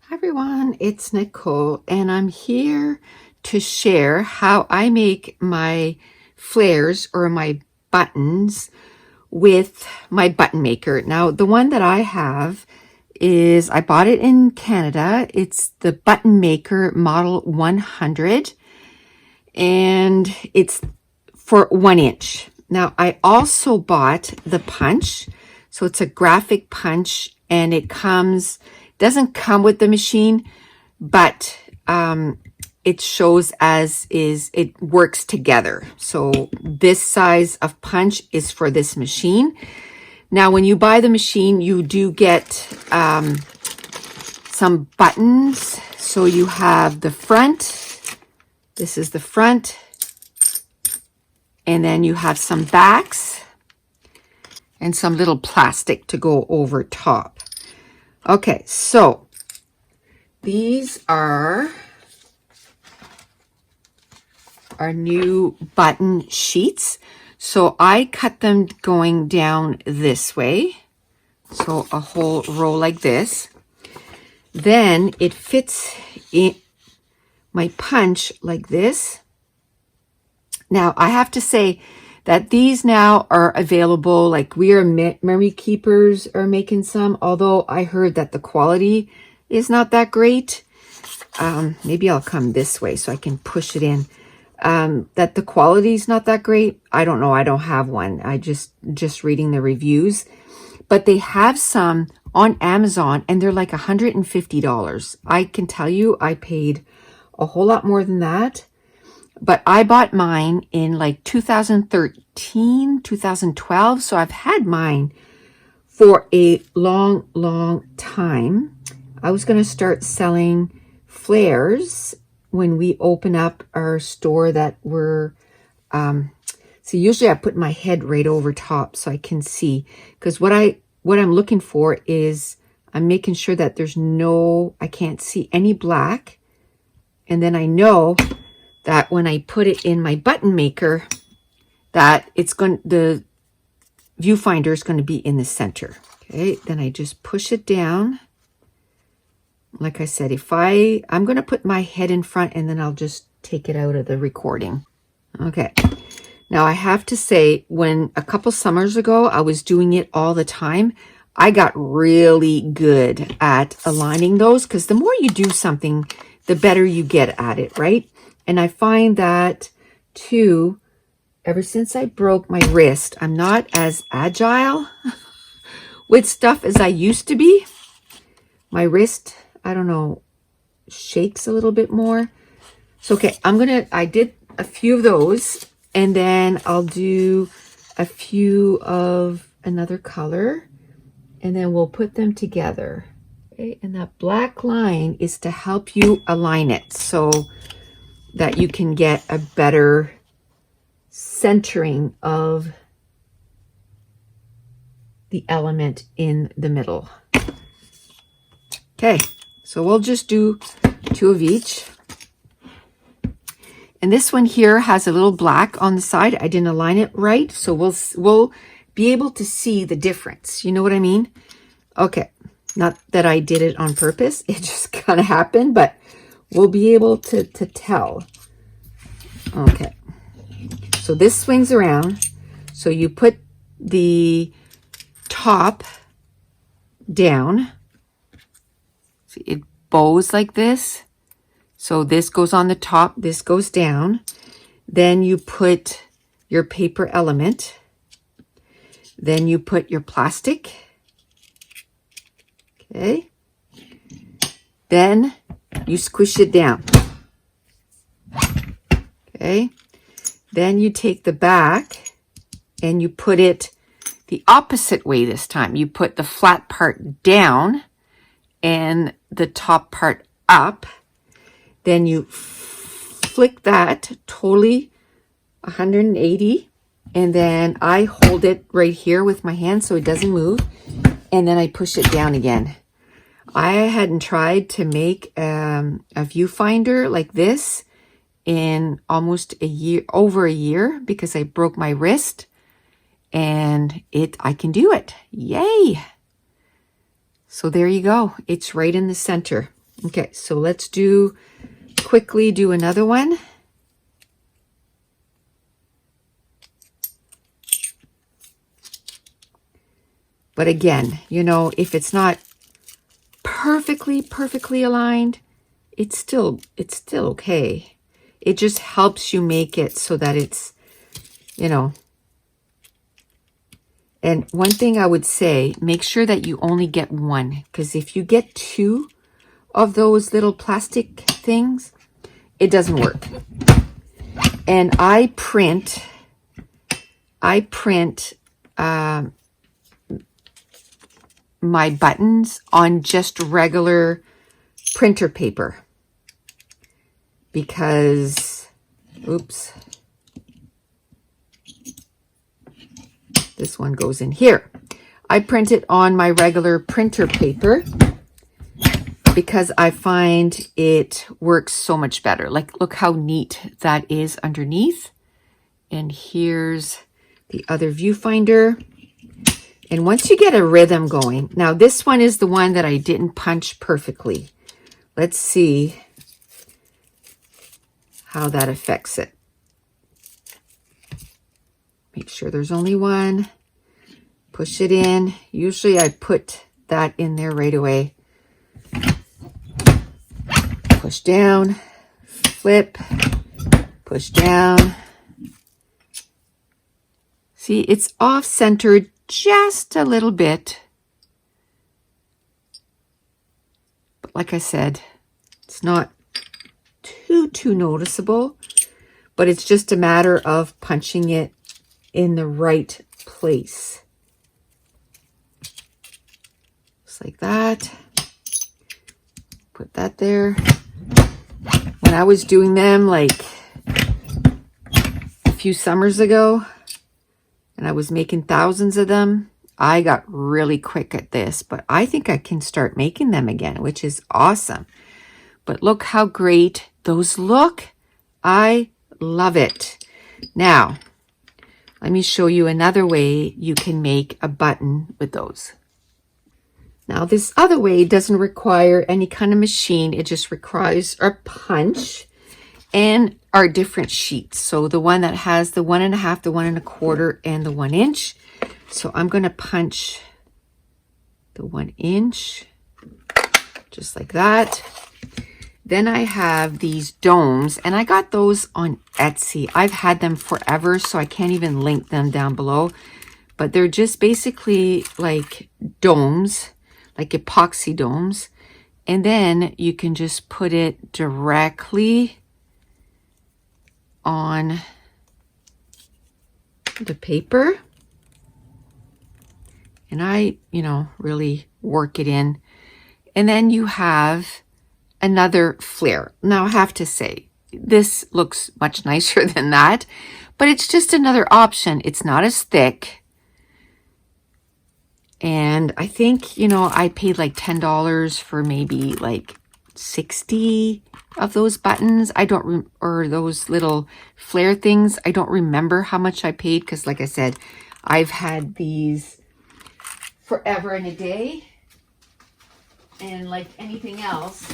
Hi everyone, it's Nicole and I'm here to share how I make my flares or my buttons with my button maker. Now the one that I have is, I bought it in Canada. It's the button maker model 100 and it's for 1 inch. Now I also bought the punch. So it's a graphic punch and it doesn't come with the machine, but it shows as is, it works together. So this size of punch is for this machine. Now, when you buy the machine, you do get some buttons. So you have the front, this is the front, and then you have some backs and some little plastic to go over top. Okay, so these are our new button sheets. So I cut them going down this way. So a whole row like this. Then it fits in my punch like this. Now I have to say that these now are available, like We Are Memory Keepers are making some, although I heard that the quality is not that great. Maybe I'll come this way so I can push it in. That the quality is not that great. I don't know. I don't have one. I just reading the reviews. But they have some on Amazon and they're like $150. I can tell you I paid a whole lot more than that. But I bought mine in like 2013, 2012. So I've had mine for a long, long time. I was going to start selling Flairs when we open up our store that we're, so usually I put my head right over top so I can see. Because what I'm looking for is I'm making sure that I can't see any black. And then I know that when I put it in my button maker, that the viewfinder is going to be in the center. Okay, then I just push it down. Like I said, I'm going to put my head in front and then I'll just take it out of the recording. Okay. Now I have to say, when a couple summers ago, I was doing it all the time, I got really good at aligning those, because the more you do something, the better you get at it, right? And I find that too, ever since I broke my wrist, I'm not as agile with stuff as I used to be. My wrist, I don't know, shakes a little bit more. So, okay, I did a few of those, and then I'll do a few of another color, and then we'll put them together. Okay, and that black line is to help you align it so that you can get a better centering of the element in the middle. Okay, so we'll just do 2 of each. And this one here has a little black on the side. I didn't align it right, so we'll be able to see the difference. You know what I mean? Okay, not that I did it on purpose. It just kind of happened, but we'll be able to tell. Okay, so this swings around. So you put the top down. See, it bows like this. So this goes on the top, this goes down. Then you put your paper element. Then you put your plastic. Okay. Then you squish it down. Okay. Then you take the back and you put it the opposite way this time. You put the flat part down and the top part up. Then you flick that totally 180. And then I hold it right here with my hand so it doesn't move. And then I push it down again. I hadn't tried to make a viewfinder like this in almost over a year, because I broke my wrist, and I can do it. Yay. So there you go. It's right in the center. Okay, so let's quickly do another one. But again, you know, if it's not perfectly aligned, it's still okay. It just helps you make it so that it's, you know. And one thing I would say, make sure that you only get one, because if you get two of those little plastic things, it doesn't work. And I print my buttons on just regular printer paper because, oops, this one goes in here. I print it on my regular printer paper because I find it works so much better. Like, look how neat that is underneath. And here's the other viewfinder. And once you get a rhythm going, now this one is the one that I didn't punch perfectly. Let's see how that affects it. Make sure there's only one. Push it in. Usually I put that in there right away. Push down, flip, push down. See, it's off-centered just a little bit. But like I said, it's not too noticeable, but it's just a matter of punching it in the right place. Just like that. Put that there. When I was doing them like a few summers ago, and I was making thousands of them, I got really quick at this, but I think I can start making them again, which is awesome. But look how great those look. I love it. Now, let me show you another way you can make a button with those. Now, this other way doesn't require any kind of machine. It just requires a punch and our different sheets. So the one that has the 1.5, the 1 1/4, and the 1 inch. So I'm going to punch the 1 inch, just like that. Then I have these domes, and I got those on Etsy. I've had them forever, so I can't even link them down below. But they're just basically like domes, like epoxy domes. And then you can just put it directly on the paper. And I, really work it in. And then you have another flare. Now I have to say, this looks much nicer than that, but it's just another option. It's not as thick. And I think, I paid like $10 for maybe like 60 of those buttons. Or those little flare things. I don't remember how much I paid because, like I said, I've had these forever and a day. And like anything else,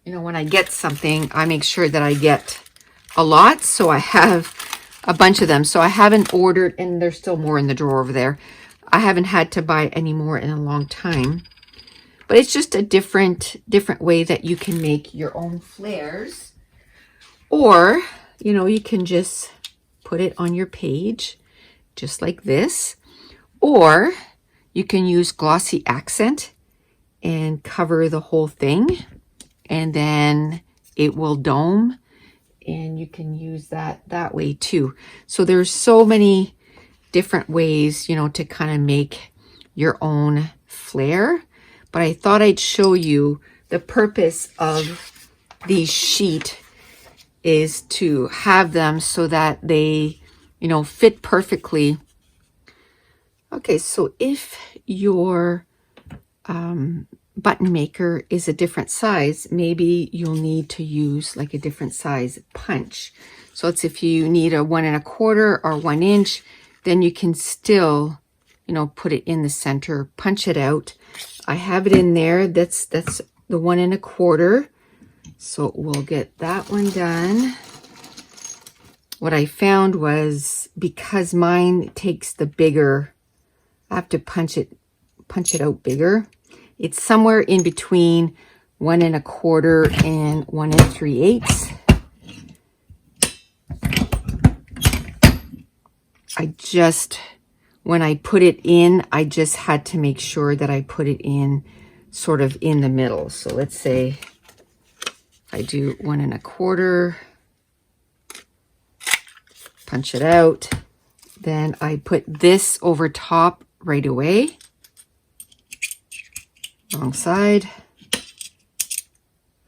when I get something, I make sure that I get a lot. So I have a bunch of them. So I haven't ordered, and there's still more in the drawer over there. I haven't had to buy any more in a long time. But it's just a different way that you can make your own flares. Or, you can just put it on your page, just like this. Or you can use glossy accent and cover the whole thing. And then it will dome. And you can use that way too. So there's so many different ways, to kind of make your own flare. But I thought I'd show you the purpose of these sheet is to have them so that they, fit perfectly. Okay, so if your button maker is a different size, maybe you'll need to use like a different size punch. So it's if you need a 1 1/4 or 1 inch, then you can still, put it in the center, punch it out. I have it in there. That's the 1 1/4. So we'll get that one done. What I found was, because mine takes the bigger, I have to punch it out bigger. It's somewhere in between 1 1/4 and 1 3/8. When I put it in, I just had to make sure that I put it in sort of in the middle. So let's say I do 1 1/4, punch it out. Then I put this over top right away, wrong side,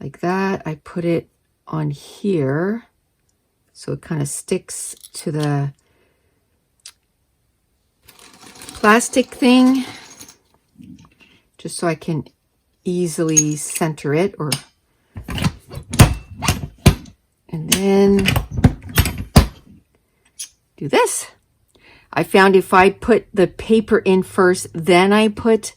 like that. I put it on here so it kind of sticks to the plastic thing, just so I can easily center it, and then do this. I found if I put the paper in first, then I put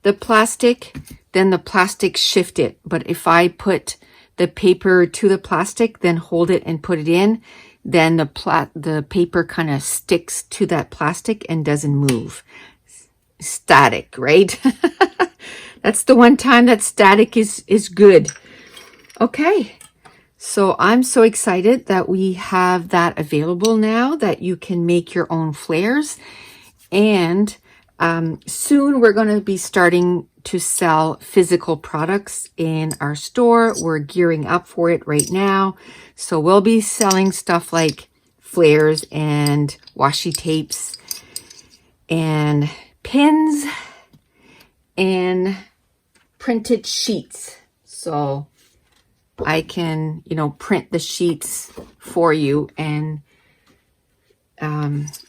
the plastic, then the plastic shift it. But if I put the paper to the plastic, then hold it and put it in, then the paper kind of sticks to that plastic and doesn't move. Static, right? That's the one time that static is good. Okay. So I'm so excited that we have that available now, that you can make your own Flairs. And soon we're going to be starting to sell physical products in our store. We're gearing up for it right now. So we'll be selling stuff like Flairs and washi tapes and pins and printed sheets. So I can, print the sheets for you and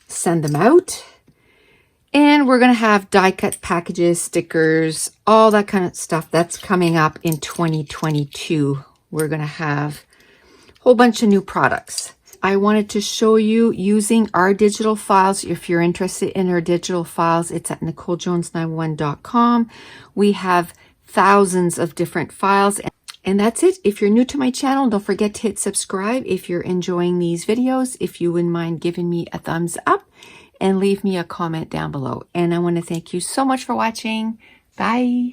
send them out. And we're going to have die cut packages, stickers, all that kind of stuff. That's coming up in 2022. We're going to have a whole bunch of new products. I wanted to show you using our digital files. If you're interested in our digital files, it's at NicoleJones91.com. We have thousands of different files. And that's it. If you're new to my channel, don't forget to hit subscribe. If you're enjoying these videos, if you wouldn't mind giving me a thumbs up and leave me a comment down below. And I want to thank you so much for watching. Bye.